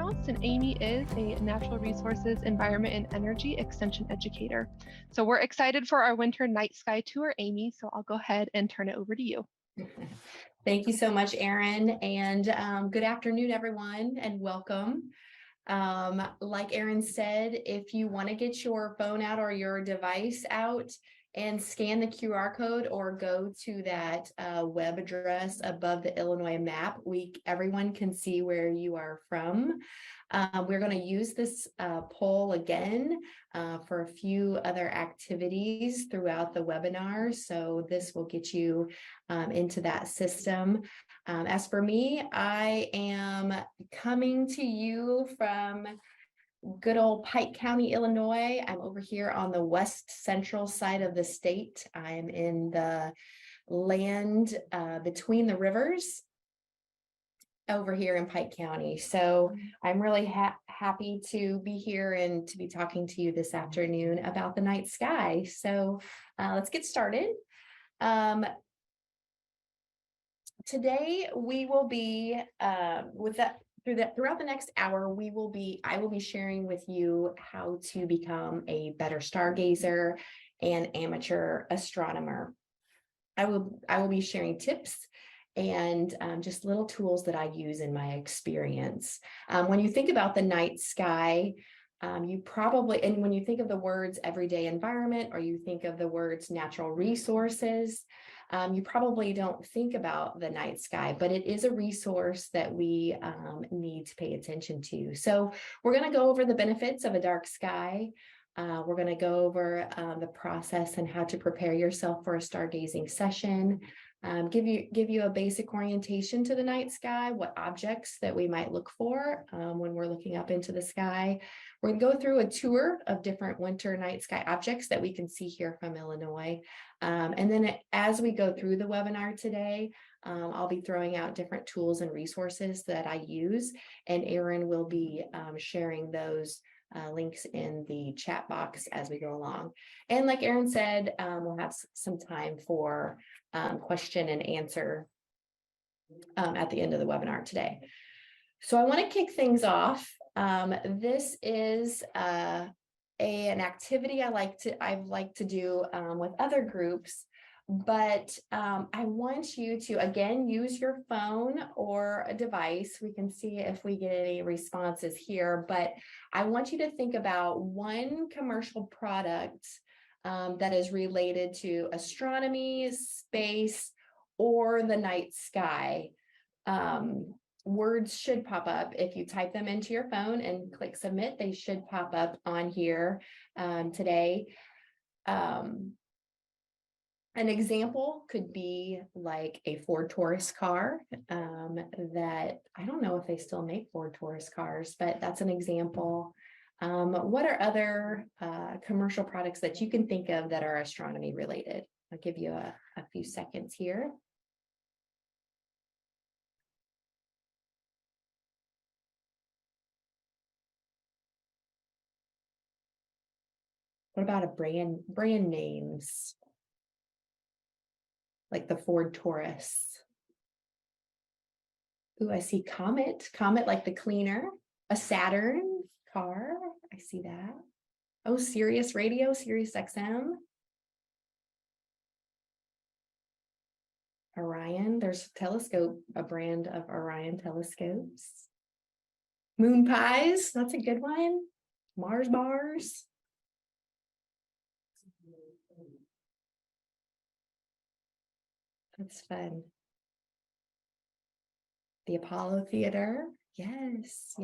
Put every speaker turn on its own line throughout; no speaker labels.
House, and Amy is a Natural Resources, Environment, and Energy Extension Educator. So we're excited for our winter night sky tour, Amy, so I'll go ahead and turn it over to you.
Thank you so much, Erin, and good afternoon, everyone, and welcome. Like Erin said, if you want to get your phone out or your device out and scan the QR code or go to that web address above the Illinois map, everyone can see where you are from. We're going to use this poll again for a few other activities throughout the webinar. So this will get you into that system. As for me, I am coming to you from good old Pike County, Illinois. I'm over here on the west central side of the state. I'm in the land between the rivers over here in Pike County. So I'm really happy to be here and to be talking to you this afternoon about the night sky. So let's get started. Today we will be throughout the next hour, I will be sharing with you how to become a better stargazer and amateur astronomer. I will be sharing tips and just little tools that I use in my experience. When you think about the night sky, when you think of the words everyday environment, or you think of the words natural resources, you probably don't think about the night sky, but it is a resource that we need to pay attention to. So we're going to go over the benefits of a dark sky. We're going to go over the process and how to prepare yourself for a stargazing session. Give you a basic orientation to the night sky, what objects that we might look for when we're looking up into the sky. We're going to go through a tour of different winter night sky objects that we can see here from Illinois. And then as we go through the webinar today, I'll be throwing out different tools and resources that I use, and Erin will be sharing those links in the chat box as we go along. And like Erin said, we'll have some time for question and answer at the end of the webinar today. So I want to kick things off. This is an activity I like to do with other groups, but I want you to again use your phone or a device. We can see if we get any responses here, but I want you to think about one commercial product that is related to astronomy, space, or the night sky. Words should pop up. If you type them into your phone and click submit, they should pop up on here today. An example could be like a Ford Taurus car that I don't know if they still make Ford Taurus cars, but that's an example. What are other commercial products that you can think of that are astronomy related? I'll give you a few seconds here. What about a brand names? Like the Ford Taurus. Ooh, I see Comet like the cleaner, a Saturn car. I see that. Oh, Sirius Radio, Sirius XM. Orion, there's a telescope, a brand of Orion telescopes. Moon pies, that's a good one. Mars bars. That's fun. The Apollo Theater. Yes,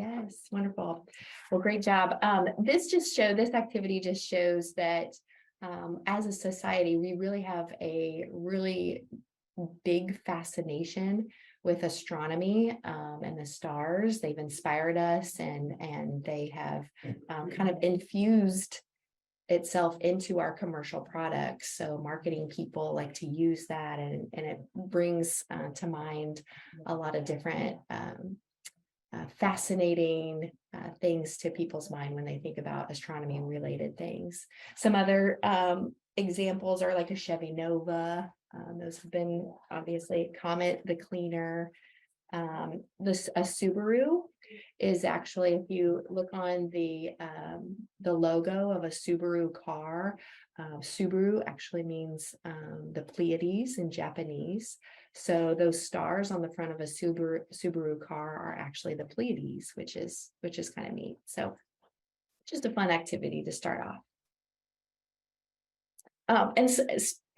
wonderful. Well, great job. This activity just shows that as a society, we really have a really big fascination with astronomy and the stars. They've inspired us, and they have kind of infused itself into our commercial products. So marketing people like to use that, and it brings to mind a lot of different fascinating things to people's mind when they think about astronomy and related things. Some other examples are like a Chevy Nova. Those have been obviously Comet, the cleaner, a Subaru. is actually, if you look on the logo of a Subaru car, Subaru actually means the Pleiades in Japanese. So those stars on the front of a Subaru car are actually the Pleiades, which is kind of neat. So just a fun activity to start off. And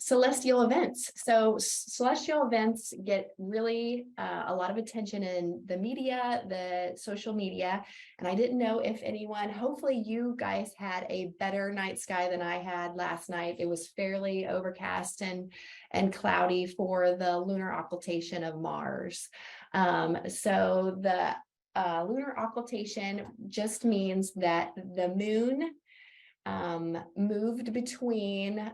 celestial events. So celestial events get really a lot of attention in the media, the social media. And I didn't know if anyone, hopefully you guys had a better night sky than I had last night. It was fairly overcast and cloudy for the lunar occultation of Mars. So the lunar occultation just means that the moon moved between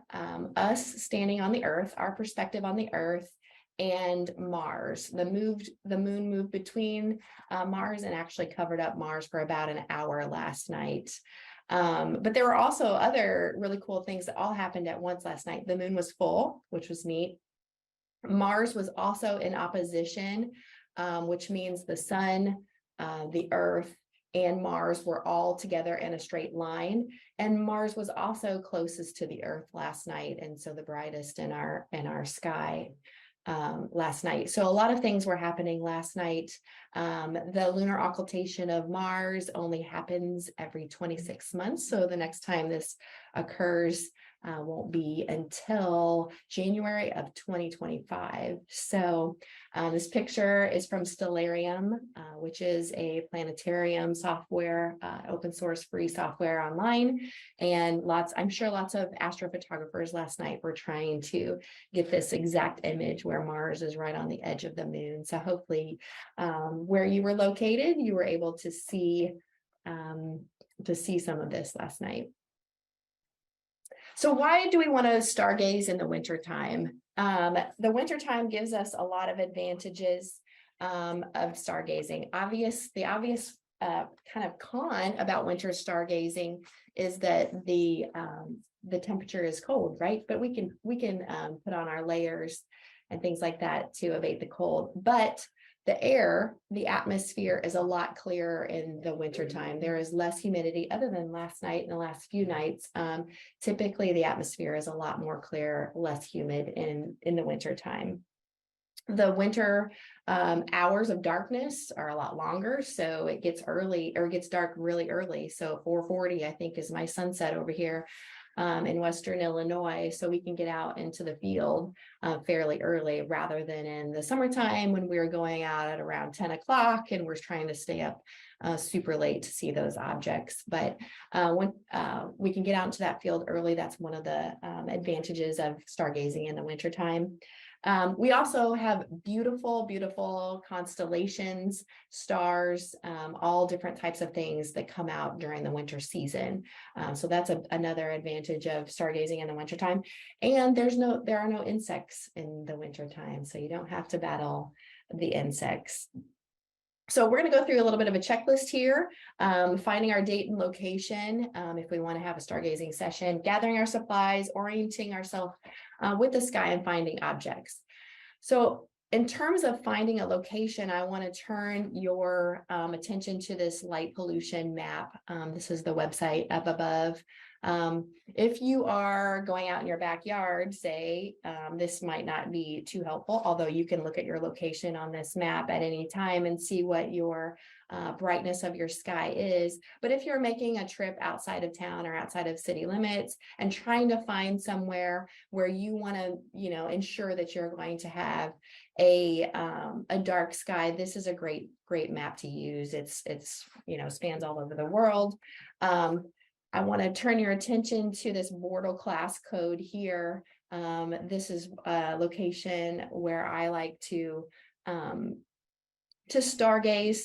us standing on the Earth, our perspective on the Earth, and Mars. The moon moved between Mars and actually covered up Mars for about an hour last night. But there were also other really cool things that all happened at once last night. The moon was full, which was neat. Mars was also in opposition, which means the sun, the Earth, and Mars were all together in a straight line. And Mars was also closest to the Earth last night, and so the brightest in our sky last night. So a lot of things were happening last night. The lunar occultation of Mars only happens every 26 months. So the next time this occurs won't be until January of 2025. So this picture is from Stellarium, which is a planetarium software, open source free software online. And I'm sure lots of astrophotographers last night were trying to get this exact image where Mars is right on the edge of the moon. So hopefully where you were located, you were able to see some of this last night. So why do we want to stargaze in the wintertime? The wintertime gives us a lot of advantages of stargazing. The obvious kind of con about winter stargazing is that the temperature is cold, right? But we can put on our layers and things like that to abate the cold. But the atmosphere is a lot clearer in the wintertime. There is less humidity other than last night and the last few nights. Typically, the atmosphere is a lot more clear, less humid in the wintertime. The winter hours of darkness are a lot longer, so it gets dark really early. So 4:40, I think, is my sunset over here in Western Illinois, so we can get out into the field fairly early rather than in the summertime when we're going out at around 10 o'clock and we're trying to stay up super late to see those objects. But when we can get out into that field early, that's one of the advantages of stargazing in the wintertime. We also have beautiful, beautiful constellations, stars, all different types of things that come out during the winter season. So that's another advantage of stargazing in the wintertime. And there are no insects in the wintertime, so you don't have to battle the insects. So we're going to go through a little bit of a checklist here, finding our date and location if we want to have a stargazing session, gathering our supplies, orienting ourselves with the sky, and finding objects. So in terms of finding a location, I want to turn your attention to this light pollution map. This is the website up above. If you are going out in your backyard, say, this might not be too helpful, although you can look at your location on this map at any time and see what your brightness of your sky is. But if you're making a trip outside of town or outside of city limits and trying to find somewhere where you want to, ensure that you're going to have a dark sky, this is a great map to use. It's spans all over the world. I want to turn your attention to this Bortle class code here. This is a location where I like to stargaze,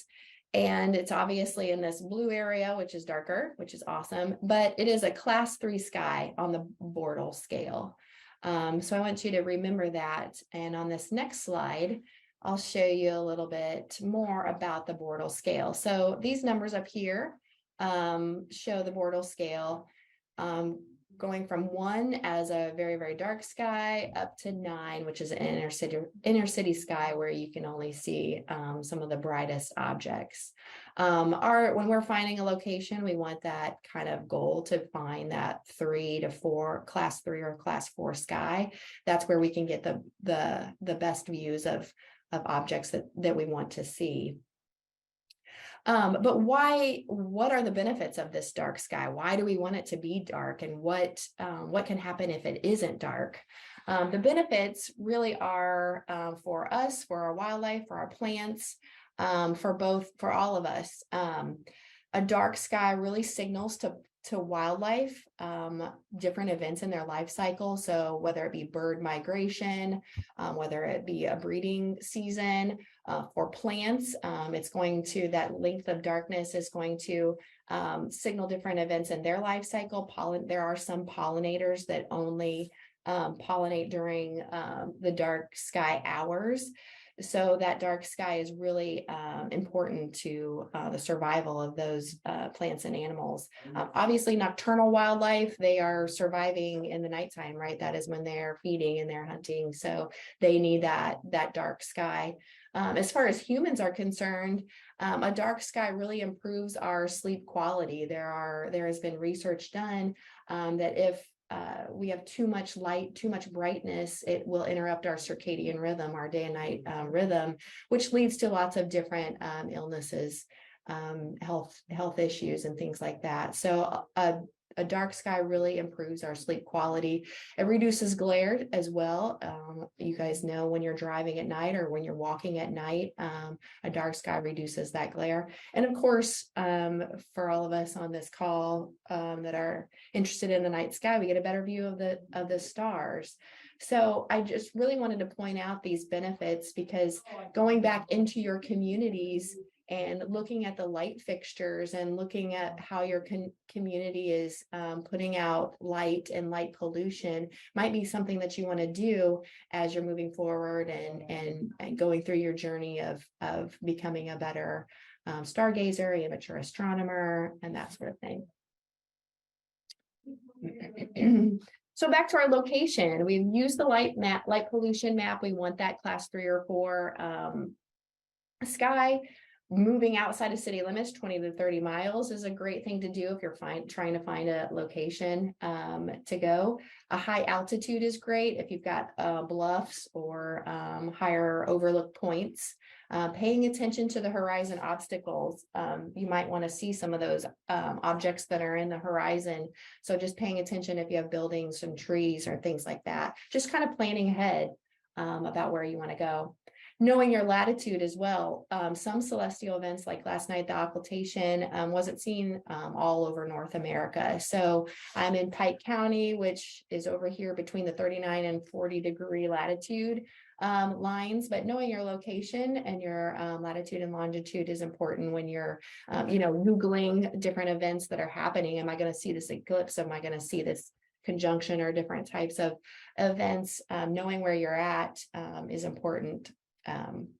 and it's obviously in this blue area, which is darker, which is awesome, but it is a class 3 sky on the Bortle scale. So I want you to remember that. And on this next slide, I'll show you a little bit more about the Bortle scale. So these numbers up here show the Bortle scale. going from 1 as a very, very dark sky up to 9, which is an inner city sky where you can only see some of the brightest objects. When we're finding a location, we want that kind of goal to find that 3 to 4 class 3 or class 4 sky. That's where we can get the best views of objects that we want to see. But what are the benefits of this dark sky? Why do we want it to be dark? And what can happen if it isn't dark? The benefits really are for us, for our wildlife, for our plants, for all of us. A dark sky really signals to wildlife different events in their life cycle. So whether it be bird migration, whether it be a breeding season, for plants, that length of darkness is going to signal different events in their life cycle. There are some pollinators that only pollinate during the dark sky hours. So that dark sky is really important to the survival of those plants and animals. Obviously, nocturnal wildlife, they are surviving in the nighttime, right? That is when they're feeding and they're hunting. So they need that dark sky. As far as humans are concerned, a dark sky really improves our sleep quality. There has been research done that if we have too much light, too much brightness, it will interrupt our circadian rhythm, our day and night rhythm, which leads to lots of different illnesses, health issues and things like that. So a dark sky really improves our sleep quality. It reduces glare as well. You guys know when you're driving at night or when you're walking at night, a dark sky reduces that glare. And of course, for all of us on this call that are interested in the night sky, we get a better view of the stars. So I just really wanted to point out these benefits, because going back into your communities and looking at the light fixtures and looking at how your community is putting out light and light pollution might be something that you want to do as you're moving forward and going through your journey of becoming a better stargazer, amateur astronomer, and that sort of thing. So back to our location, we've used the light pollution map. We want that class 3 or 4 sky. Moving outside of city limits, 20 to 30 miles is a great thing to do if you're trying to find a location to go. A high altitude is great if you've got bluffs or higher overlook points. Paying attention to the horizon obstacles. You might want to see some of those objects that are in the horizon. So just paying attention if you have buildings and trees or things like that. Just kind of planning ahead about where you want to go. Knowing your latitude as well. Some celestial events like last night, the occultation wasn't seen all over North America. So I'm in Pike County, which is over here between the 39 and 40 degree latitude lines, but knowing your location and your latitude and longitude is important when you're, Googling different events that are happening. Am I going to see this eclipse? Am I going to see this conjunction or different types of events? Knowing where you're at is important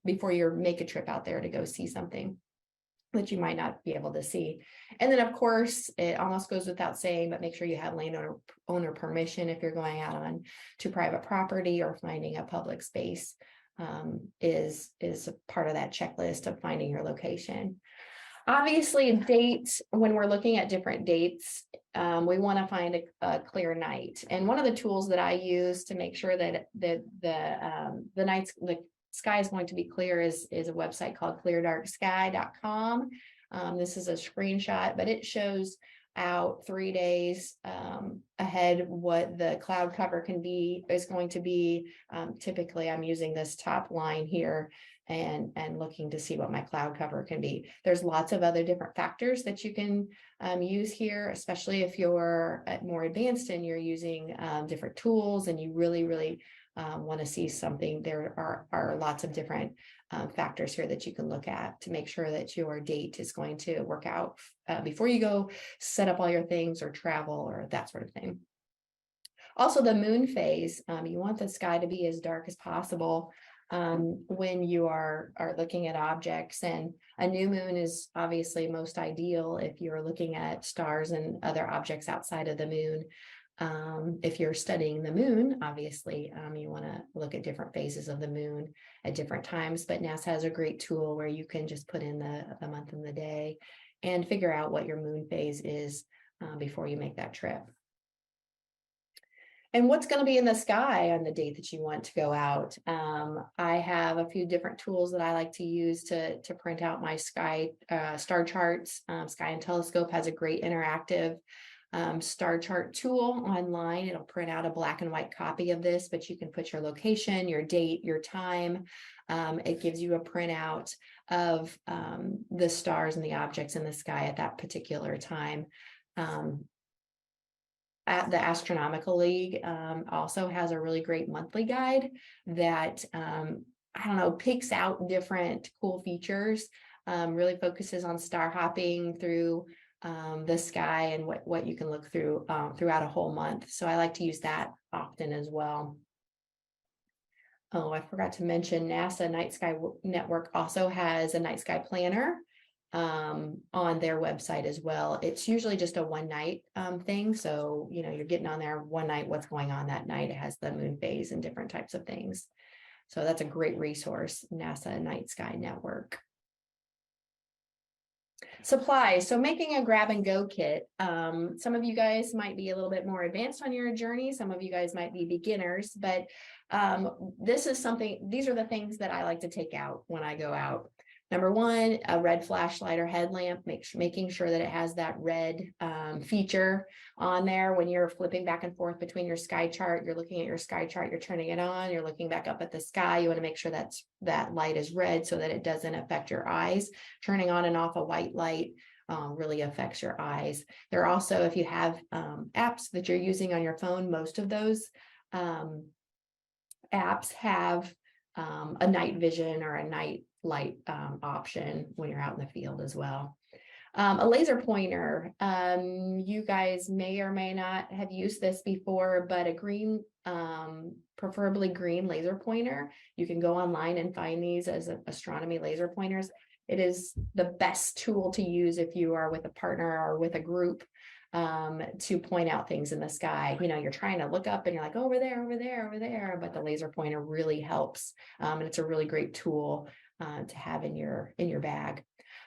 before you make a trip out there to go see something that you might not be able to see. And then of course, it almost goes without saying, but make sure you have landowner permission if you're going out on to private property or finding a public space is part of that checklist of finding your location. Obviously, dates, when we're looking at different dates, we want to find a clear night. And one of the tools that I use to make sure that the sky is going to be clear is a website called cleardarksky.com. This is a screenshot, but it shows out 3 days ahead what the cloud cover is going to be. Typically, I'm using this top line here and looking to see what my cloud cover can be. There's lots of other different factors that you can use here, especially if you're more advanced and you're using different tools and you really want to see something. There are lots of different factors here that you can look at to make sure that your date is going to work out before you go set up all your things or travel or that sort of thing. Also, the moon phase, you want the sky to be as dark as possible when you are looking at objects, and a new moon is obviously most ideal if you're looking at stars and other objects outside of the moon. If you're studying the moon, obviously, you want to look at different phases of the moon at different times, but NASA has a great tool where you can just put in the month and the day and figure out what your moon phase is before you make that trip. And what's going to be in the sky on the date that you want to go out. I have a few different tools that I like to use to print out my sky star charts. Sky and Telescope has a great interactive star chart tool online. It'll print out a black and white copy of this, but you can put your location, your date, your time. It gives you a printout of the stars and the objects in the sky at that particular time. At the Astronomical League also has a really great monthly guide that I don't know, picks out different cool features, really focuses on star hopping through the sky and what you can look through throughout a whole month. So I like to use that often as well. Oh, I forgot to mention NASA Night Sky Network also has a night sky planner on their website as well. It's usually just a one night thing. So, you know, you're getting on there one night, what's going on that night. It has the moon phase and different types of things. So that's a great resource, NASA Night Sky Network. Supplies. So making a grab and go kit. Some of you guys might be a little bit more advanced on your journey. Some of you guys might be beginners, but these are the things that I like to take out when I go out. Number one, a red flashlight or headlamp, making sure that it has that red feature on there. When you're flipping back and forth between your sky chart, you're looking at your sky chart, you're turning it on, you're looking back up at the sky. You want to make sure that light is red so that it doesn't affect your eyes. Turning on and off a white light really affects your eyes. There are also, if you have apps that you're using on your phone, most of those apps have a night vision or a night light option when you're out in the field as well. A laser pointer, you guys may or may not have used this before, but a green, preferably green laser pointer. You can go online and find these as astronomy laser pointers. It is the best tool to use if you are with a partner or with a group to point out things in the sky. You know, you're trying to look up and you're like, over there, over there, over there, but the laser pointer really helps. And it's a really great tool to have in your bag.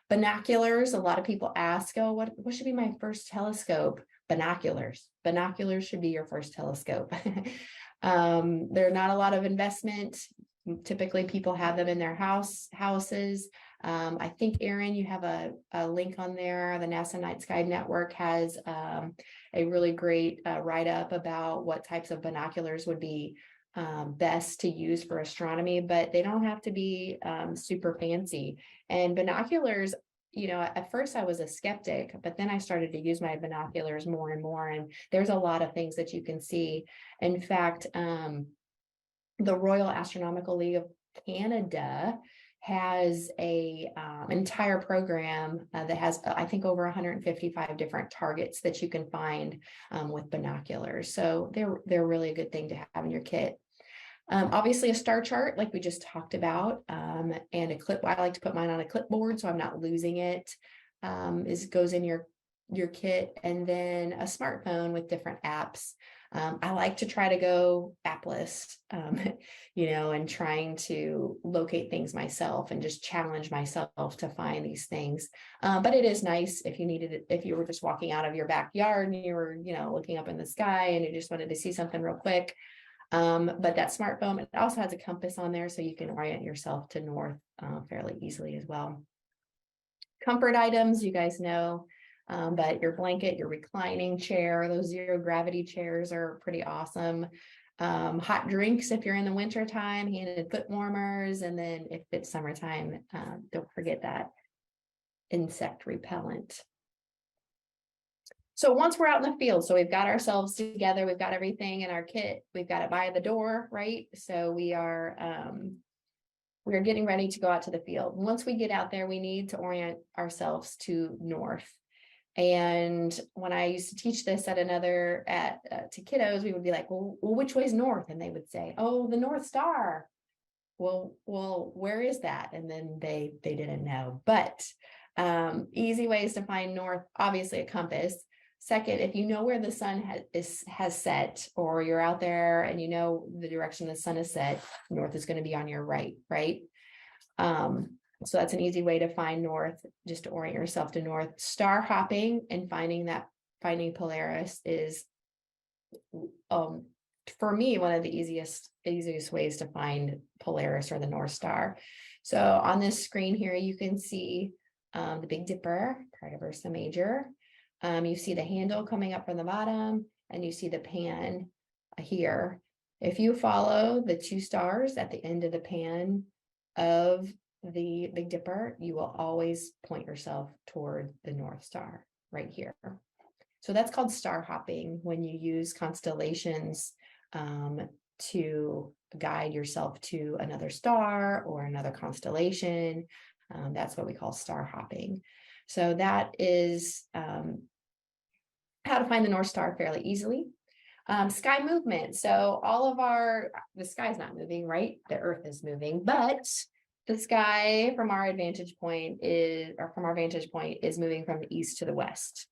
Binoculars. A lot of people ask, oh, what should be my first telescope? Binoculars. Binoculars should be your first telescope. They're not a lot of investment. Typically people have them in their houses. I think, Erin, you have a link on there. The NASA Night Sky Network has a really great write-up about what types of binoculars would be best to use for astronomy, but they don't have to be super fancy. And binoculars, you know, at first I was a skeptic, but then I started to use my binoculars more and more, and there's a lot of things that you can see. In fact, the Royal Astronomical League of Canada has a entire program that has, I think, over 155 different targets that you can find with binoculars. So they're really a good thing to have in your kit. Obviously a star chart, like we just talked about, and a clip. I like to put mine on a clipboard so I'm not losing it. Goes in your kit, and then a smartphone with different apps. I like to try to go appless, you know, and trying to locate things myself and just challenge myself to find these things. But it is nice if you needed it, if you were just walking out of your backyard and you were, you know, looking up in the sky and you just wanted to see something real quick. But that smartphone, it also has a compass on there so you can orient yourself to north fairly easily as well. Comfort items, you guys know. But your blanket, your reclining chair, those zero gravity chairs are pretty awesome. Hot drinks if you're in the winter time, heated foot warmers, and then if it's summertime, don't forget that insect repellent. So once we're out in the field, so we've got ourselves together, we've got everything in our kit, we've got it by the door, right? So we're getting ready to go out to the field. Once we get out there, we need to orient ourselves to north. And when I used to teach this to kiddos, we would be like, well, which way's north? And they would say, oh, the North Star. Well, where is that? And then they didn't know. But easy ways to find north, obviously a compass. Second, if you know where the sun has set, or you're out there and you know the direction the sun is set, north is going to be on your right, right? So that's an easy way to find north, just to orient yourself to north. Star hopping and finding Polaris is, for me, one of the easiest ways to find Polaris or the North Star. So on this screen here, you can see the Big Dipper, part of Ursa Major. You see the handle coming up from the bottom, and you see the pan here. If you follow the 2 stars at the end of the pan of the Big Dipper, you will always point yourself toward the North Star right here. So that's called star hopping, when you use constellations to guide yourself to another star or another constellation. That's what we call star hopping. So that is how to find the North Star fairly easily. Sky movement. So the sky's not moving, right? The Earth is moving, but the sky from our vantage point is moving from the east to the west.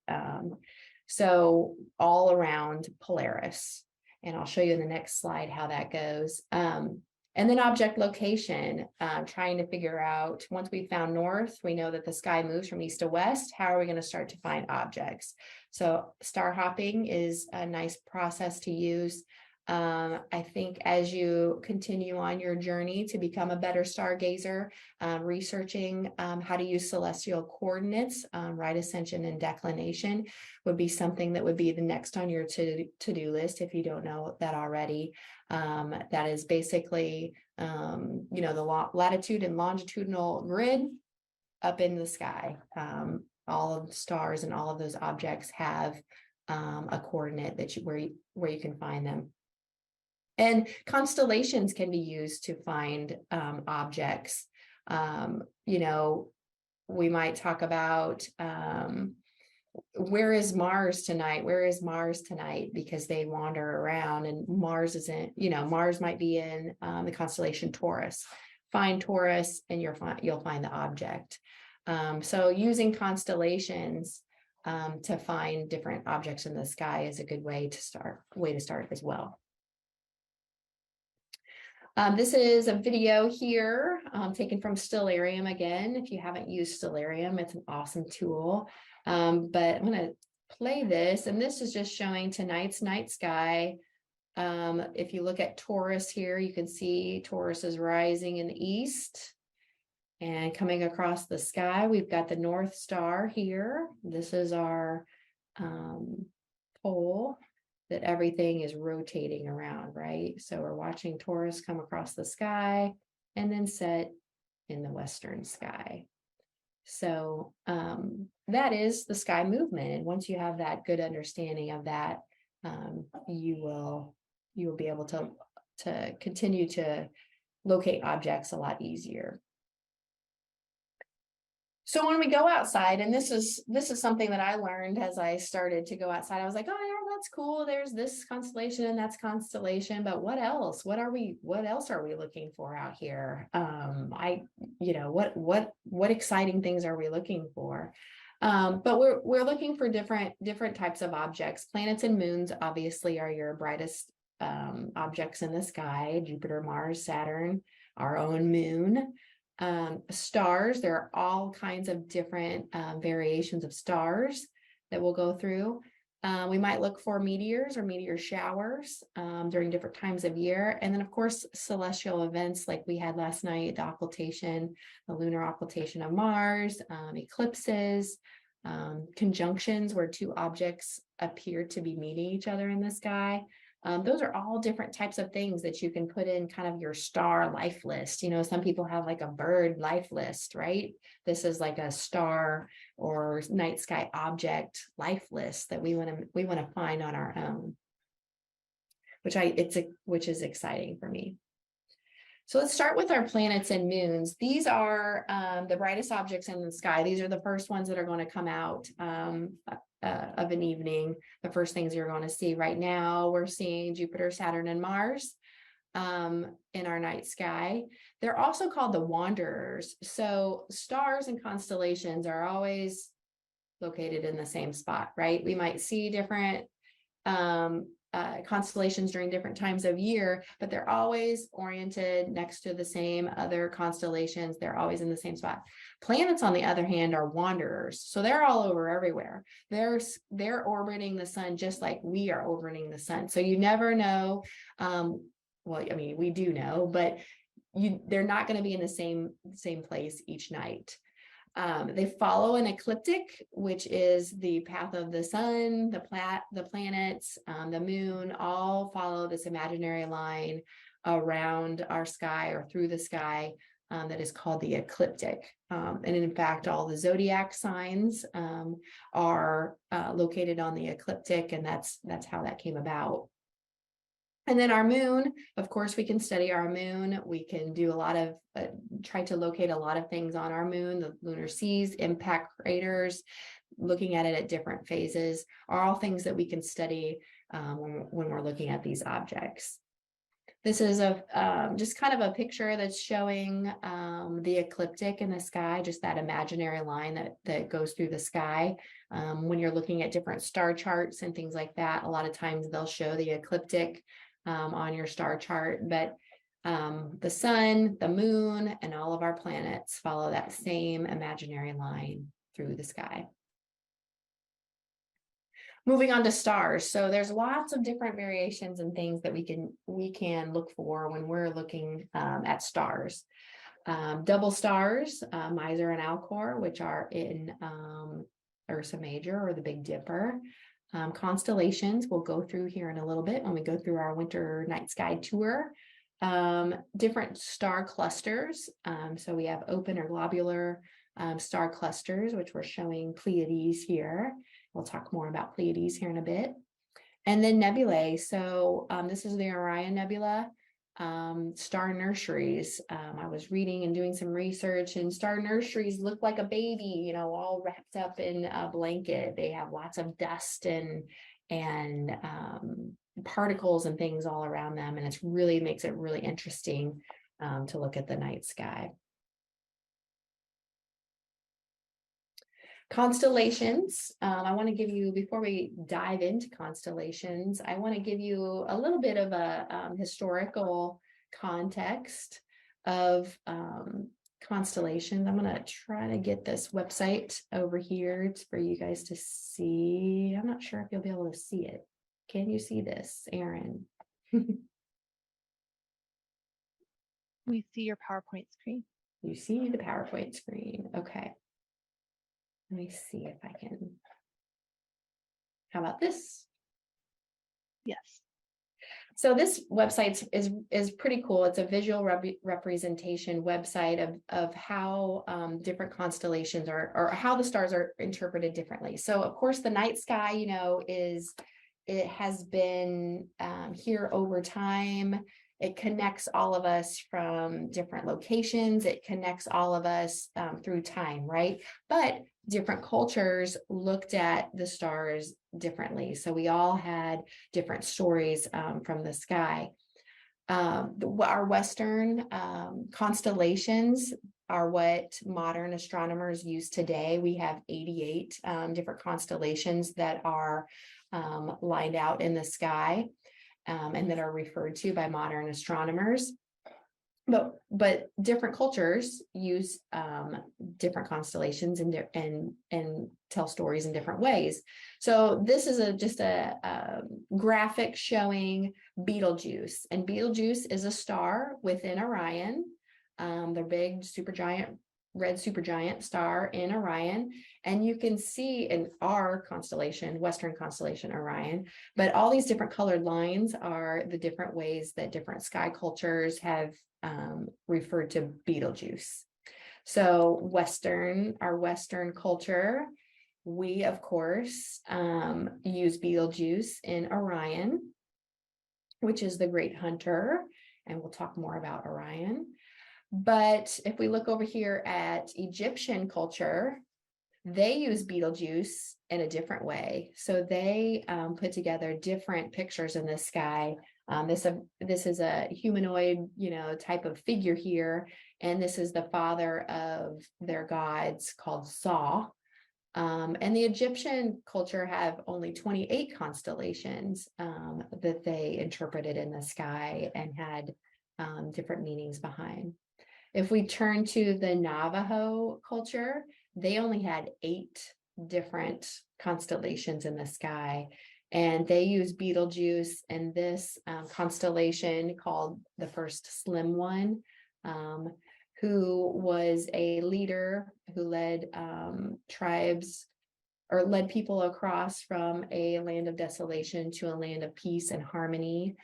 So all around Polaris. And I'll show you in the next slide how that goes. And then object location, trying to figure out, once we've found north, we know that the sky moves from east to west. How are we going to start to find objects? So star hopping is a nice process to use. I think as you continue on your journey to become a better stargazer, researching how to use celestial coordinates, right ascension and declination would be something that would be the next on your to-do list if you don't know that already. That is basically, the latitude and longitudinal grid up in the sky. All of the stars and all of those objects have a coordinate that where you can find them. And constellations can be used to find objects. We might talk about where is Mars tonight? Where is Mars tonight? Because they wander around, and Mars isn't, Mars might be in the constellation Taurus. Find Taurus and you'll find the object. So using constellations to find different objects in the sky is a good way to start as well. This is a video here taken from Stellarium again. If you haven't used Stellarium, it's an awesome tool. But I'm going to play this, and this is just showing tonight's night sky. If you look at Taurus here, you can see Taurus is rising in the east and coming across the sky. We've got the North Star here. This is our pole that everything is rotating around, right? So we're watching Taurus come across the sky and then set in the western sky. So that is the sky movement. And once you have that good understanding of that, you will be able to continue to locate objects a lot easier. So when we go outside, and this is something that I learned as I started to go outside, I was like, oh yeah, that's cool. There's this constellation and that's constellation, but what else? What else are we looking for out here? What exciting things are we looking for? But we're looking for different types of objects. Planets and moons obviously are your brightest objects in the sky. Jupiter, Mars, Saturn, our own moon. Stars, there are all kinds of different variations of stars that we'll go through. We might look for meteors or meteor showers during different times of year. And then, of course, celestial events like we had last night, the occultation, the lunar occultation of Mars, eclipses, conjunctions where 2 objects appear to be meeting each other in the sky. Those are all different types of things that you can put in kind of your star life list. Some people have like a bird life list, right? This is like a star or night sky object life list that we want to find on our own, which is exciting for me. So let's start with our planets and moons. These are the brightest objects in the sky. These are the first ones that are going to come out of an evening. The first things you're going to see right now, we're seeing Jupiter, Saturn, and Mars in our night sky. They're also called the wanderers. So stars and constellations are always located in the same spot, right? We might see different constellations during different times of year, but they're always oriented next to the same other constellations. They're always in the same spot. Planets, on the other hand, are wanderers. So they're all over everywhere. They're orbiting the sun just like we are orbiting the sun. So you never know. Well, I mean, we do know, but they're not going to be in the same place each night. They follow an ecliptic, which is the path of the sun, the planets, the moon, all follow this imaginary line around our sky or through the sky that is called the ecliptic. And in fact, all the zodiac signs are located on the ecliptic, and that's how that came about. And then our moon, of course, we can study our moon. We can do a lot of, try to locate a lot of things on our moon, the lunar seas, impact craters, looking at it at different phases, are all things that we can study when we're looking at these objects. This is just kind of a picture that's showing the ecliptic in the sky, just that imaginary line that goes through the sky. When you're looking at different star charts and things like that, a lot of times they'll show the ecliptic on your star chart, but the sun, the moon, and all of our planets follow that same imaginary line through the sky. Moving on to stars. So there's lots of different variations and things that we can look for when we're looking at stars. Double stars, Miser and Alcor, which are in Ursa Major or the Big Dipper. Constellations we'll go through here in a little bit when we go through our winter night sky tour. Different star clusters. So we have open or globular star clusters, which we're showing Pleiades here. We'll talk more about Pleiades here in a bit. And then nebulae. So this is the Orion Nebula. Star nurseries. I was reading and doing some research, and star nurseries look like a baby, all wrapped up in a blanket. They have lots of dust and particles and things all around them, and makes it really interesting to look at the night sky. Constellations. I want to give you, before we dive into constellations, I want to give you a little bit of a historical context of constellations. I'm going to try to get this website over here for you guys to see. I'm not sure if you'll be able to see it. Can you see this, Erin?
We see your PowerPoint screen.
You see the PowerPoint screen. Okay. Let me see if I can. How about this?
Yes.
So this website is pretty cool. It's a visual representation website of how different constellations or how the stars are interpreted differently. So of course the night sky, it has been here over time. It connects all of us from different locations. It connects all of us through time, right? But different cultures looked at the stars differently. So we all had different stories from the sky. Our Western constellations are what modern astronomers use today. We have 88 different constellations that are lined out in the sky. And that are referred to by modern astronomers. But different cultures use different constellations and tell stories in different ways. So this is just a graphic showing Betelgeuse, and Betelgeuse is a star within Orion. The big red supergiant star in Orion, and you can see in our constellation, Western constellation Orion, but all these different colored lines are the different ways that different sky cultures have referred to Betelgeuse. So our Western culture, we of course use Betelgeuse in Orion, which is the great hunter, and we'll talk more about Orion. But if we look over here at Egyptian culture, they use Betelgeuse in a different way. So they put together different pictures in the sky. This is a humanoid, type of figure here, and this is the father of their gods called Sa. And the Egyptian culture have only 28 constellations that they interpreted in the sky and had different meanings behind. If we turn to the Navajo culture, they only had 8 different constellations in the sky. And they use Betelgeuse and this constellation called the first Slim One, who was a leader who led tribes or led people across from a land of desolation to a land of peace and harmony.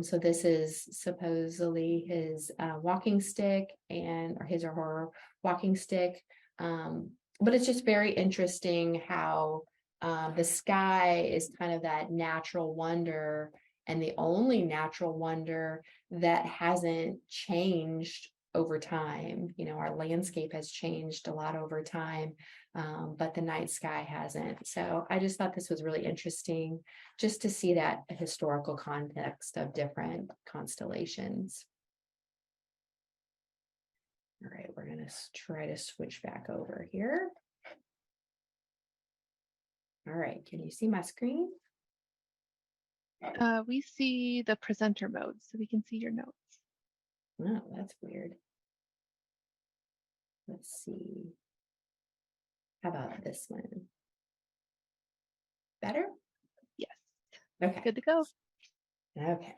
So this is supposedly his walking stick or his or her walking stick. But it's just very interesting how the sky is kind of that natural wonder and the only natural wonder that hasn't changed over time. Our landscape has changed a lot over time, but the night sky hasn't. So I just thought this was really interesting just to see that historical context of different constellations. All right, we're going to try to switch back over here. All right, can you see my screen?
We see the presenter mode, so we can see your notes.
Oh, that's weird. Let's see. How about this one? Better?
Yes.
Okay.
Good to go.
Okay.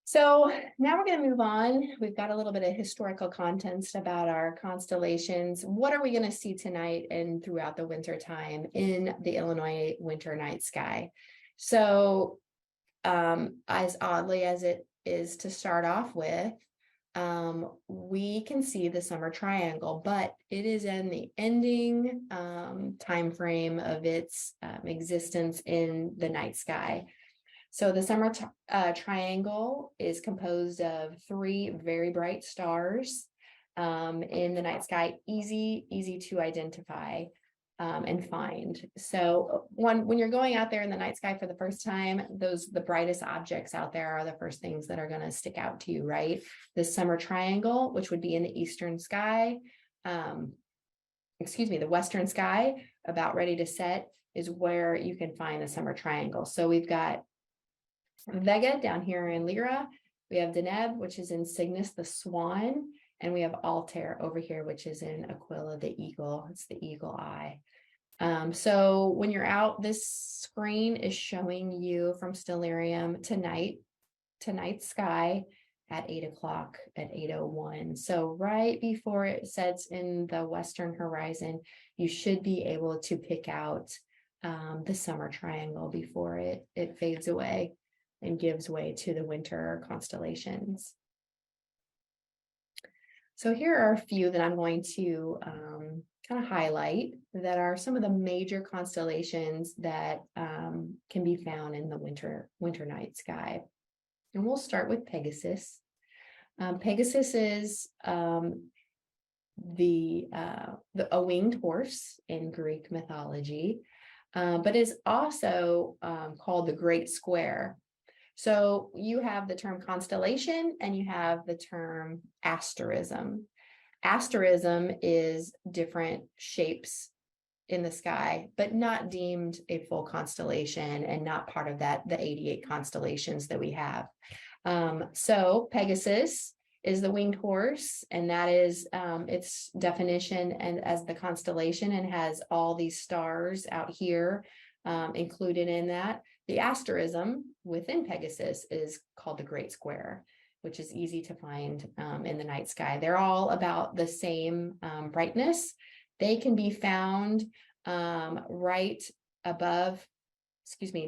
So now we're going to move on. We've got a little bit of historical context about our constellations. What are we going to see tonight and throughout the winter time in the Illinois winter night sky? So as oddly as it is to start off with, we can see the summer triangle, but it is in the ending time frame of its existence in the night sky. So the summer triangle is composed of 3 very bright stars in the night sky, easy to identify and find. So when you're going out there in the night sky for the first time, the brightest objects out there are the first things that are going to stick out to you, right? The summer triangle, which would be in the eastern sky, the western sky, about ready to set, is where you can find the summer triangle. So we've got Vega down here in Lyra. We have Deneb, which is in Cygnus, the swan, and we have Altair over here, which is in Aquila, the eagle. It's the eagle eye. So when you're out, this screen is showing you from stellarium to night sky at 8 o'clock at 8:01. So right before it sets in the western horizon, you should be able to pick out the summer triangle before it fades away and gives way to the winter constellations. So here are a few that I'm going to kind of highlight that are some of the major constellations that can be found in the winter night sky. And we'll start with Pegasus. Pegasus is a winged horse in Greek mythology, but is also called the Great Square. So you have the term constellation and you have the term asterism. Asterism is different shapes in the sky, but not deemed a full constellation and not part of the 88 constellations that we have. So Pegasus is the winged horse, and that is its definition and as the constellation, and has all these stars out here included in that. The asterism within Pegasus is called the Great Square, which is easy to find in the night sky. They're all about the same brightness. They can be found right above,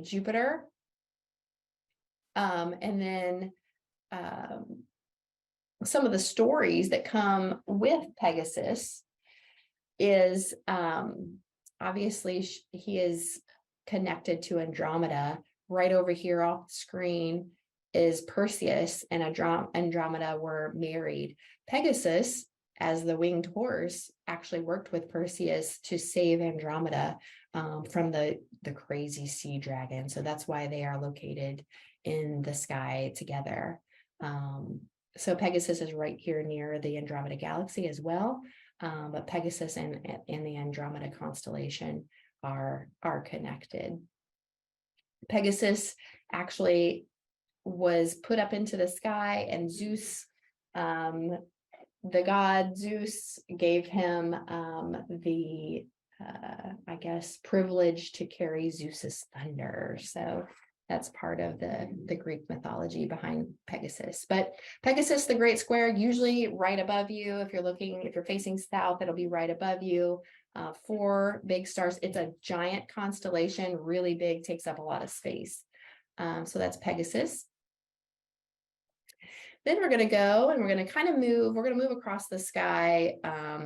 Jupiter. And then some of the stories that come with Pegasus is obviously he is connected to Andromeda. Right over here off the screen is Perseus and Andromeda were married. Pegasus, as the winged horse, actually worked with Perseus to save Andromeda from the crazy sea dragon. So that's why they are located in the sky together. So Pegasus is right here near the Andromeda galaxy as well. but Pegasus and the Andromeda constellation are connected. Pegasus actually was put up into the sky, and Zeus, the god Zeus, gave him the I guess privilege to carry Zeus's thunder. So that's part of the Greek mythology behind Pegasus. But Pegasus, the great square, usually right above you. If you're facing south, it'll be right above you. 4 big stars. It's a giant constellation, really big, takes up a lot of space. So that's Pegasus. Then we're going to go and we're going to kind of move, we're going to move across the sky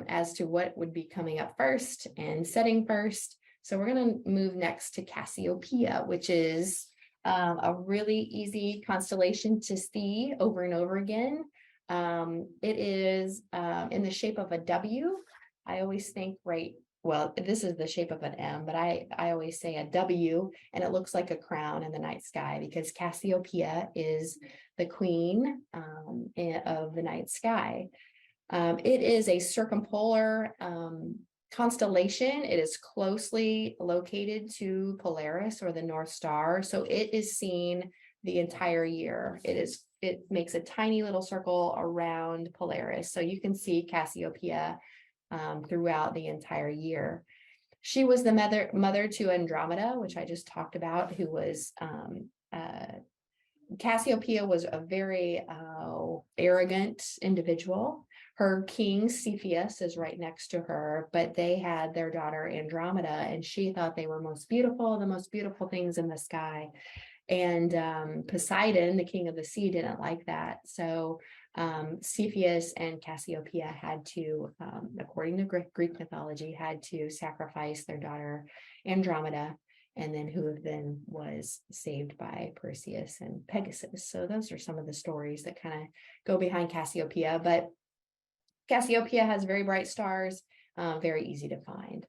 as to what would be coming up first and setting first. So we're going to move next to Cassiopeia, which is a really easy constellation to see over and over again. It is in the shape of a W. I always think, right, well, this is the shape of an M, but I always say a W, and it looks like a crown in the night sky because Cassiopeia is the queen of the night sky. It is a circumpolar constellation. It is closely located to Polaris, or the North Star, so it is seen the entire year. It makes a tiny little circle around Polaris, so you can see Cassiopeia throughout the entire year. She was the mother to Andromeda, which I just talked about, who was Cassiopeia was a very arrogant individual. Her king Cepheus is right next to her, but they had their daughter Andromeda, and she thought they were the most beautiful things in the sky. And Poseidon, the king of the sea, didn't like that. So Cepheus and Cassiopeia had to, according to Greek mythology, had to sacrifice their daughter Andromeda, and then who then was saved by Perseus and Pegasus. So those are some of the stories that kind of go behind Cassiopeia. But Cassiopeia has very bright stars, very easy to find.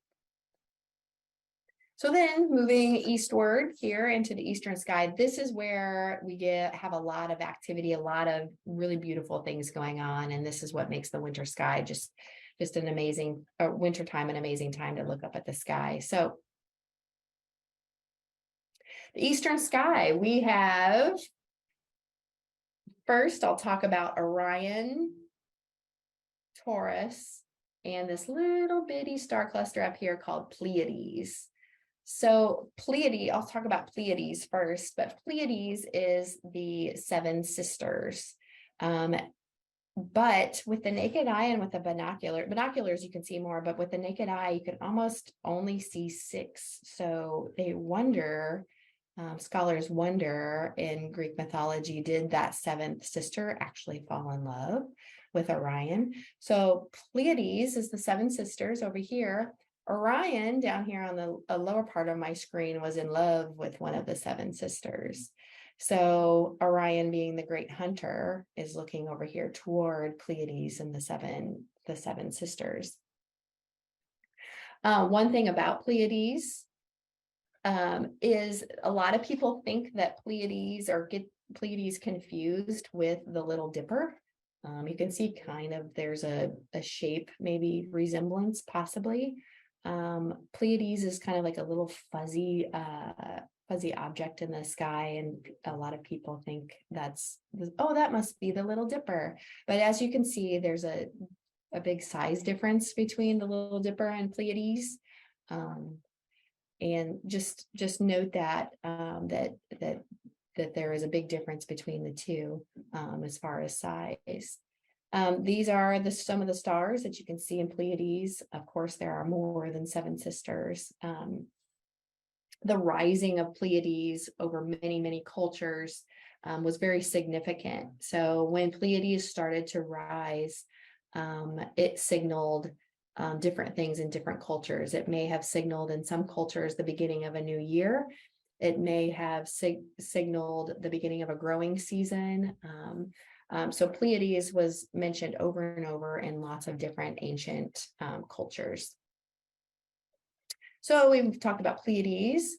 So then moving eastward here into the eastern sky, this is where we have a lot of activity, a lot of really beautiful things going on. And this is what makes the winter sky just an amazing, wintertime, an amazing time to look up at the sky. So the eastern sky, we have, first I'll talk about Orion, Taurus, and this little bitty star cluster up here called Pleiades. So Pleiades, I'll talk about Pleiades first, but Pleiades is the 7 sisters. But with the naked eye and with the binoculars, you can see more, but with the naked eye, you can almost only see 6. So they wonder, scholars wonder in Greek mythology, did that 7th sister actually fall in love with Orion? So Pleiades is the 7 sisters over here. Orion down here on the lower part of my screen was in love with one of the 7 sisters. So Orion, being the great hunter, is looking over here toward Pleiades and the seven sisters. One thing about Pleiades is a lot of people think that Pleiades, or get Pleiades confused with the Little Dipper. You can see kind of there's a shape, maybe resemblance, possibly. Pleiades is kind of like a little fuzzy object in the sky, and a lot of people think that must be the Little Dipper. But as you can see, there's a big size difference between the Little Dipper and Pleiades. And just note that that there is a big difference between the two as far as size. These are some of the stars that you can see in Pleiades. Of course, there are more than 7 sisters. The rising of Pleiades over many cultures was very significant. So when Pleiades started to rise, it signaled different things in different cultures. It may have signaled in some cultures the beginning of a new year. It may have signaled the beginning of a growing season. So Pleiades was mentioned over and over in lots of different ancient cultures. So we've talked about Pleiades.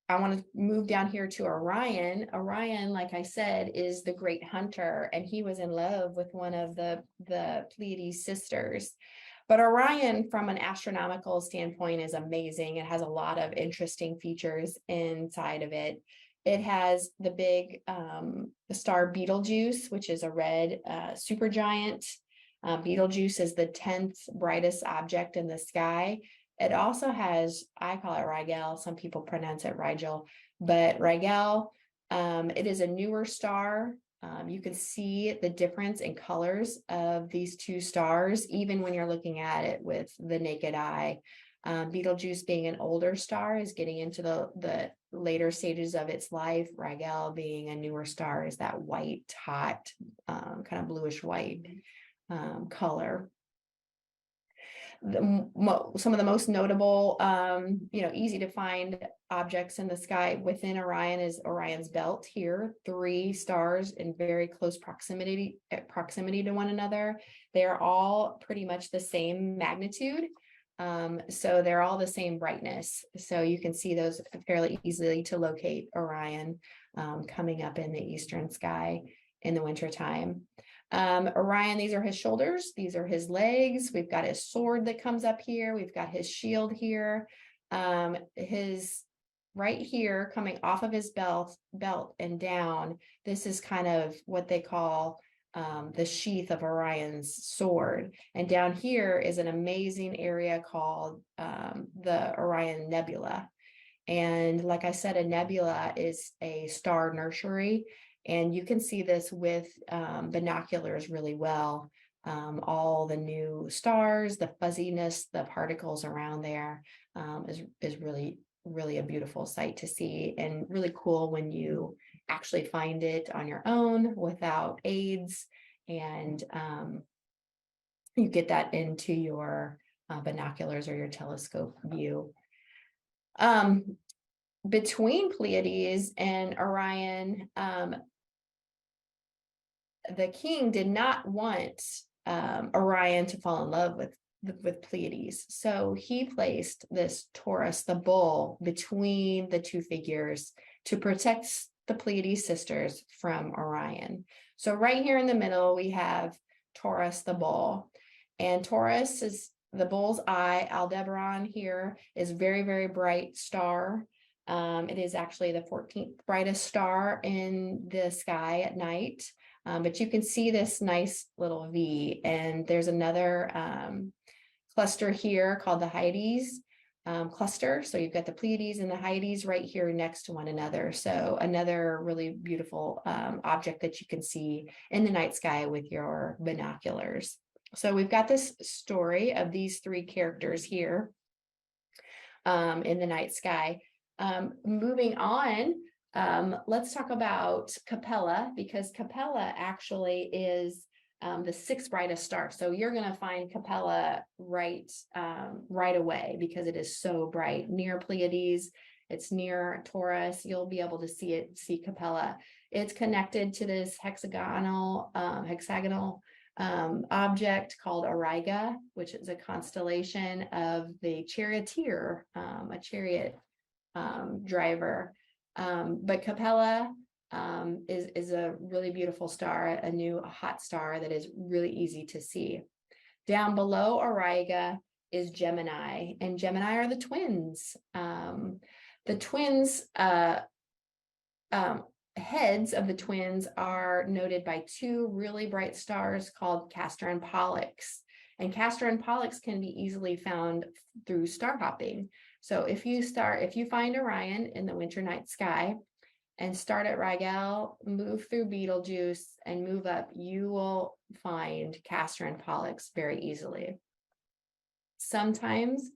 I want to move down here to Orion. Orion, like I said, is the great hunter, and he was in love with one of the Pleiades sisters. But Orion, from an astronomical standpoint, is amazing. It has a lot of interesting features inside of it. It has the big the star Betelgeuse, which is a red supergiant. Betelgeuse is the 10th brightest object in the sky. It also has, I call it Rigel, some people pronounce it Rigel, but Rigel, it is a newer star. You can see the difference in colors of these two stars, even when you're looking at it with the naked eye. Betelgeuse, being an older star, is getting into the later stages of its life. Rigel, being a newer star, is that white, hot, kind of bluish white color. Some of the most notable, easy to find objects in the sky within Orion is Orion's belt here. 3 stars in very close proximity to one another. They are all pretty much the same magnitude. So they're all the same brightness. So you can see those fairly easily to locate Orion coming up in the eastern sky in the wintertime. Orion, these are his shoulders, these are his legs. We've got his sword that comes up here. We've got his shield here. His right here coming off of his belt and down. This is kind of what they call the sheath of Orion's sword. And down here is an amazing area called the Orion Nebula. And like I said, a nebula is a star nursery. And you can see this with binoculars really well. All the new stars, the fuzziness, the particles around there is really, really a beautiful sight to see, and really cool when you actually find it on your own without aids, and you get that into your binoculars or your telescope view. Between Pleiades and Orion, the king did not want Orion to fall in love with Pleiades. So he placed this Taurus, the bull, between the two figures to protect the Pleiades sisters from Orion. So right here in the middle, we have Taurus, the bull. And Taurus is the bull's eye. Aldebaran here is very, very bright star. It is actually the 14th brightest star in the sky at night. But you can see this nice little V, and there's another cluster here called the Hyades cluster. So you've got the Pleiades and the Hyades right here next to one another. So another really beautiful object that you can see in the night sky with your binoculars. So we've got this story of these 3 characters here in the night sky. Moving on, let's talk about Capella, because Capella actually is the 6th brightest star. So you're going to find Capella right away because it is so bright. Near Pleiades, it's near Taurus. You'll be able to see Capella. It's connected to this hexagonal object called Auriga, which is a constellation of the charioteer, a chariot driver. But Capella is a really beautiful star, a new hot star that is really easy to see. Down below Auriga is Gemini, and Gemini are the twins. The twins, heads of the twins are noted by 2 really bright stars called Castor and Pollux. And Castor and Pollux can be easily found through star hopping. So if you find Orion in the winter night sky and start at Rigel, move through Betelgeuse and move up, you will find Castor and Pollux very easily. Sometimes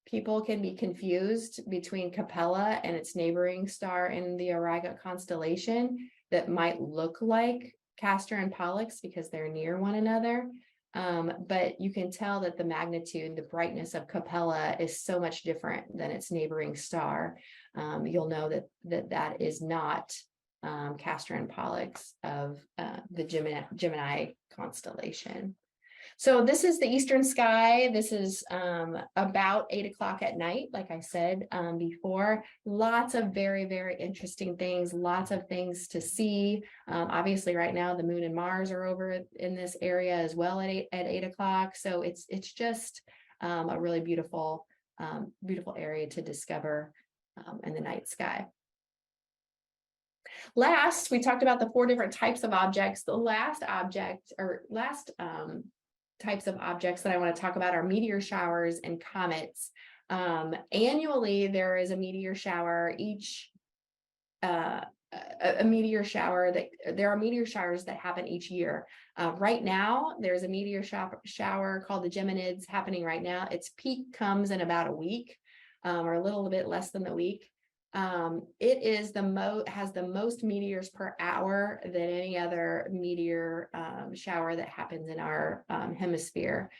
people can be confused between Capella and its neighboring star in the Auriga constellation that might look like Castor and Pollux because they're near one another. But you can tell that the magnitude, the brightness of Capella is so much different than its neighboring star. You'll know that is not Castor and Pollux of the Gemini constellation. So this is the eastern sky. This is about 8 o'clock at night, like I said before. Lots of very, very interesting things, lots of things to see. Obviously, right now, the moon and Mars are over in this area as well at 8 o'clock. So it's just a really beautiful, beautiful area to discover in the night sky. Last, we talked about the 4 different types of objects. The last object or last types of objects that I want to talk about are meteor showers and comets. Annually, there is a meteor shower each a meteor shower that there are meteor showers that happen each year. Right now, there's a meteor shower called the Geminids happening right now. Its peak comes in about a week, or a little bit less than the week. It is has the most meteors per hour than any other meteor shower that happens in our hemisphere.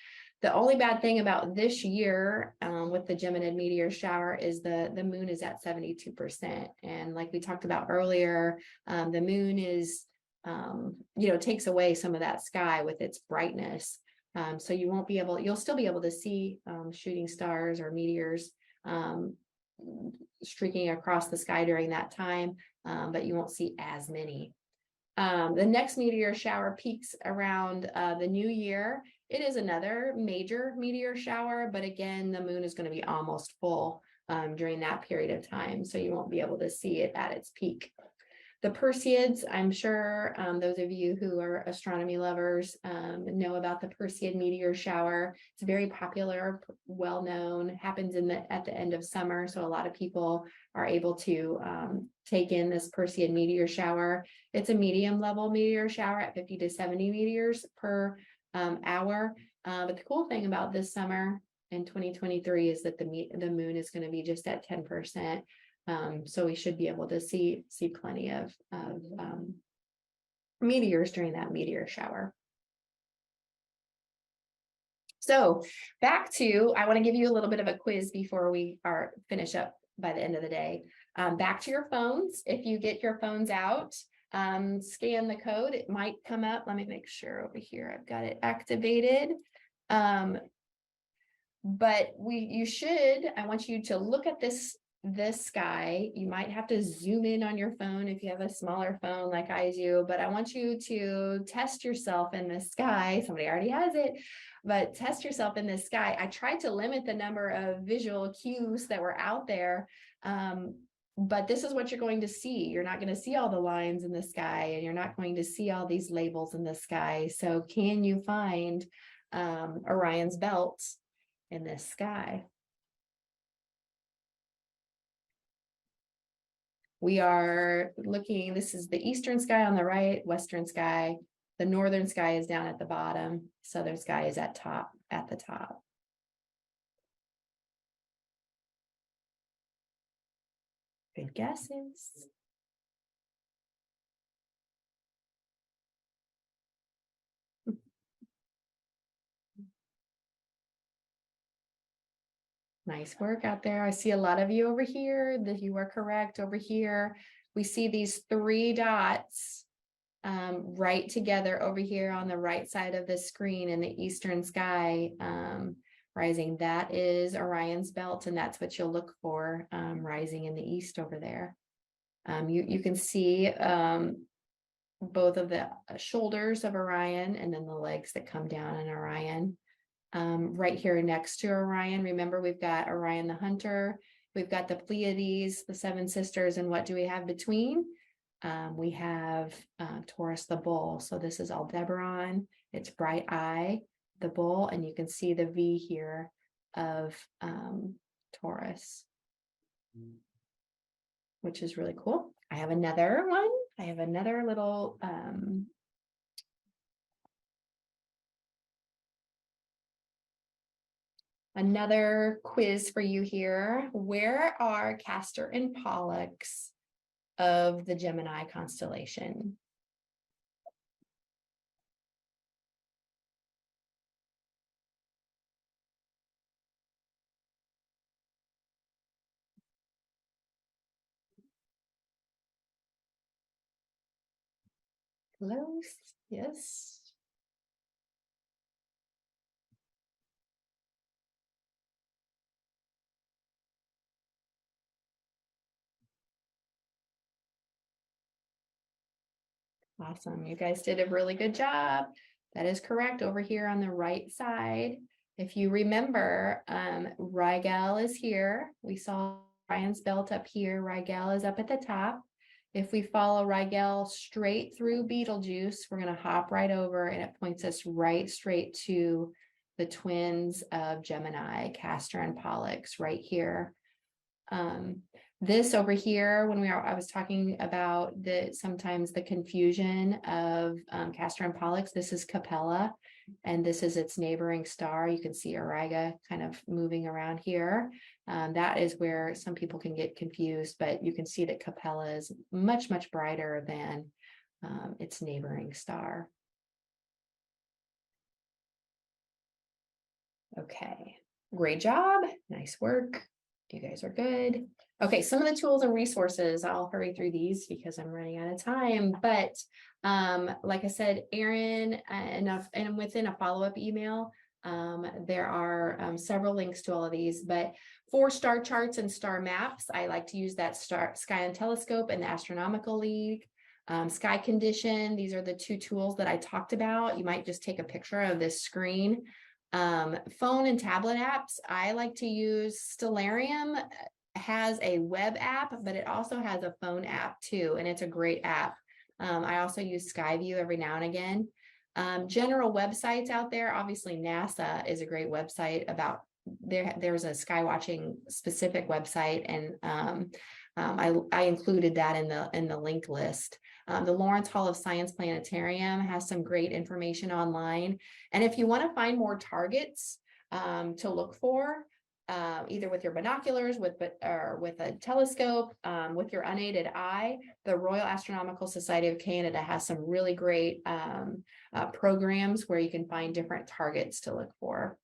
The only bad thing about this year with the Geminid meteor shower is the moon is at 72%. And like we talked about earlier, the moon is, takes away some of that sky with its brightness. So you won't be able, you'll still be able to see shooting stars or meteors streaking across the sky during that time, but you won't see as many. The next meteor shower peaks around the new year. It is another major meteor shower, but again, the moon is going to be almost full during that period of time, so you won't be able to see it at its peak. The Perseids, I'm sure those of you who are astronomy lovers know about the Perseid meteor shower. It's very popular, well known, happens at the end of summer, so a lot of people are able to take in this Perseid meteor shower. It's a medium level meteor shower at 50 to 70 meteors per hour. But the cool thing about this summer in 2023 is that the moon is going to be just at 10%. So we should be able to see plenty of meteors during that meteor shower. So back to, I want to give you a little bit of a quiz before we finish up by the end of the day. Back to your phones. If you get your phones out, scan the code. It might come up. Let me make sure over here I've got it activated. But I want you to look at this sky. You might have to zoom in on your phone if you have a smaller phone like I do, but I want you to test yourself in the sky. Somebody already has it, but test yourself in the sky. I tried to limit the number of visual cues that were out there, but this is what you're going to see. You're not going to see all the lines in the sky, and you're not going to see all these labels in the sky. So can you find Orion's belt in this sky? We are looking, this is the eastern sky on the right, western sky. The northern sky is down at the bottom. Southern sky is at the top. Good guesses. Nice work out there. I see a lot of you over here that you are correct over here. We see these 3 dots right together over here on the right side of the screen in the eastern sky rising. That is Orion's belt, and that's what you'll look for rising in the east over there. You can see both of the shoulders of Orion and then the legs that come down in Orion. Right here next to Orion, remember we've got Orion the Hunter, we've got the Pleiades, the 7 sisters, and what do we have between? We have Taurus the Bull. So this is Aldebaran, it's Bright Eye, the Bull, and you can see the V here of Taurus, which is really cool. I have another one. I have another little another quiz for you here. Where are Castor and Pollux of the Gemini constellation? Close, yes. Awesome. You guys did a really good job. That is correct over here on the right side. If you remember, Rigel is here. We saw Ryan's belt up here. Rigel is up at the top. If we follow Rigel straight through Betelgeuse, we're going to hop right over and it points us right straight to the twins of Gemini, Castor and Pollux right here. This over here, I was talking about sometimes the confusion of Castor and Pollux. This is Capella, and this is its neighboring star. You can see Auriga kind of moving around here. That is where some people can get confused, but you can see that Capella is much, much brighter than its neighboring star. Okay, great job. Nice work. You guys are good. Okay, some of the tools and resources, I'll hurry through these because I'm running out of time. But like I said, Erin, and within a follow-up email, there are several links to all of these. But for star charts and star maps, I like to use that Sky and Telescope and the Astronomical League. Sky Condition, these are the two tools that I talked about. You might just take a picture of this screen. Phone and tablet apps, I like to use Stellarium. Has a web app, but it also has a phone app too, and it's a great app. I also use Skyview every now and again. General websites out there, obviously NASA is a great website about there's a sky watching specific website, and I included that in the link list. The Lawrence Hall of Science Planetarium has some great information online. And if you want to find more targets to look for, either with your binoculars, or with a telescope, with your unaided eye, the Royal Astronomical Society of Canada has some really great programs where you can find different targets to look for.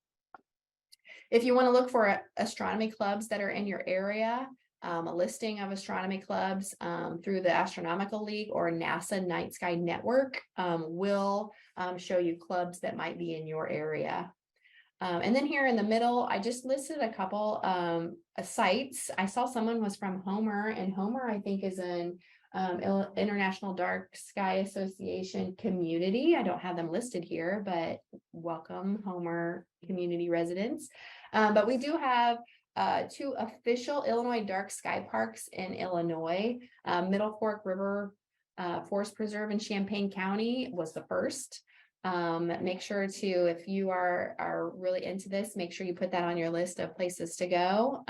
If you want to look for astronomy clubs that are in your area, a listing of astronomy clubs through the Astronomical League or NASA Night Sky Network will show you clubs that might be in your area. And then here in the middle, I just listed a couple sites. I saw someone was from Homer, and Homer, I think, is an International Dark Sky Association community. I don't have them listed here, but welcome, Homer community residents. But we do have two official Illinois dark sky parks in Illinois. Middle Fork River Forest Preserve in Champaign County was the first. Make sure to, if you are really into this, make sure you put that on your list of places to go.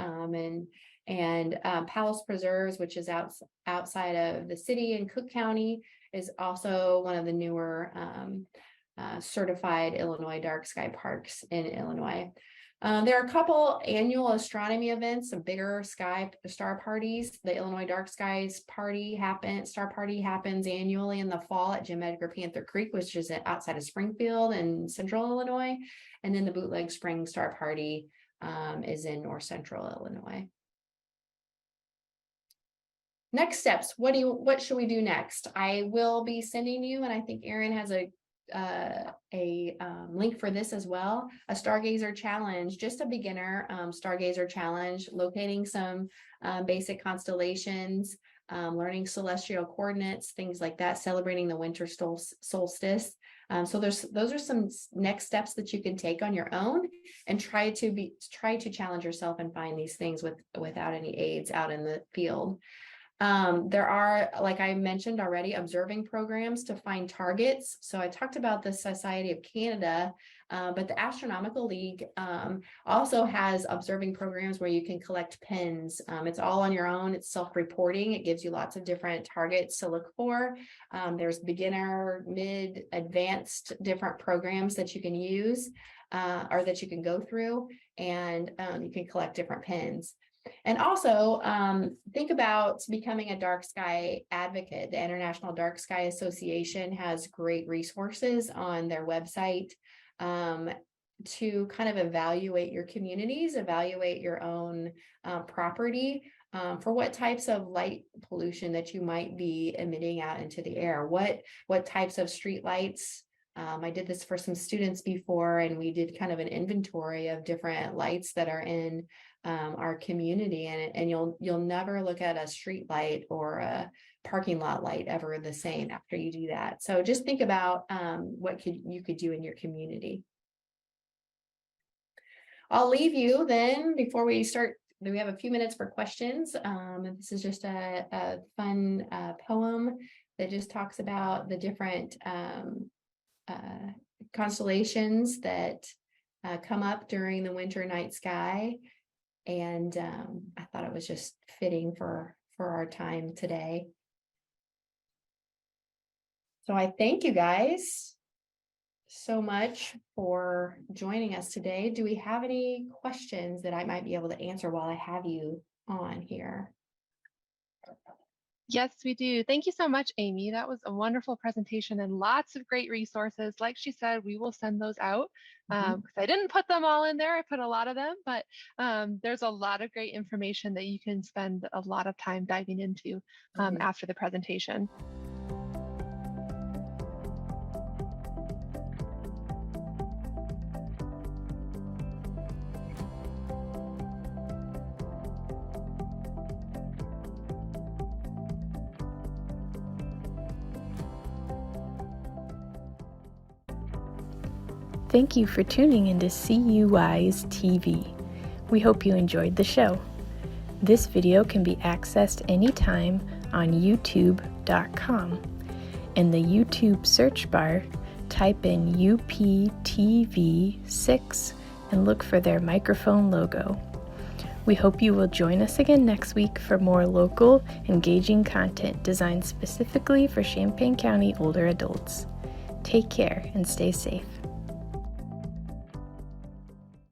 And Palace Preserves, which is outside of the city in Cook County, is also one of the newer certified Illinois dark sky parks in Illinois. There are a couple annual astronomy events, some bigger star parties. The Illinois Dark Skies Star Party happens annually in the fall at Jim Edgar Panther Creek, which is outside of Springfield in central Illinois. And then the Bootleg Spring Star Party is in north central Illinois. Next steps, what should we do next? I will be sending you, and I think Erin has a link for this as well, a stargazer challenge, just a beginner stargazer challenge, locating some basic constellations, learning celestial coordinates, things like that, celebrating the winter solstice. So those are some next steps that you can take on your own and try to challenge yourself and find these things without any aids out in the field. There are, like I mentioned already, observing programs to find targets. So I talked about the Society of Canada, but the Astronomical League also has observing programs where you can collect pins. It's all on your own. It's self-reporting. It gives you lots of different targets to look for. There's beginner, mid, advanced different programs that you can use or that you can go through, and you can collect different pins. And also think about becoming a dark sky advocate. The International Dark Sky Association has great resources on their website to kind of evaluate your communities, evaluate your own property for what types of light pollution that you might be emitting out into the air. What types of street lights. I did this for some students before, and we did kind of an inventory of different lights that are in our community, and you'll never look at a street light or a parking lot light ever the same after you do that. So just think about what you could do in your community. I'll leave you then before we start. We have a few minutes for questions. This is just a fun poem that just talks about the different constellations that come up during the winter night sky. And I thought it was just fitting for our time today. So I thank you guys so much for joining us today. Do we have any questions that I might be able to answer while I have you on here?
Yes, we do. Thank you so much, Amy. That was a wonderful presentation and lots of great resources. Like she said, we will send those out because I didn't put them all in there. I put a lot of them, but there's a lot of great information that you can spend a lot of time diving into after the presentation.
Thank you for tuning into CUI's TV. We hope you enjoyed the show. This video can be accessed anytime on youtube.com. In the YouTube search bar, type in UPTV6 and look for their microphone logo. We hope you will join us again next week for more local, engaging content designed specifically for Champaign County older adults. Take care and stay safe.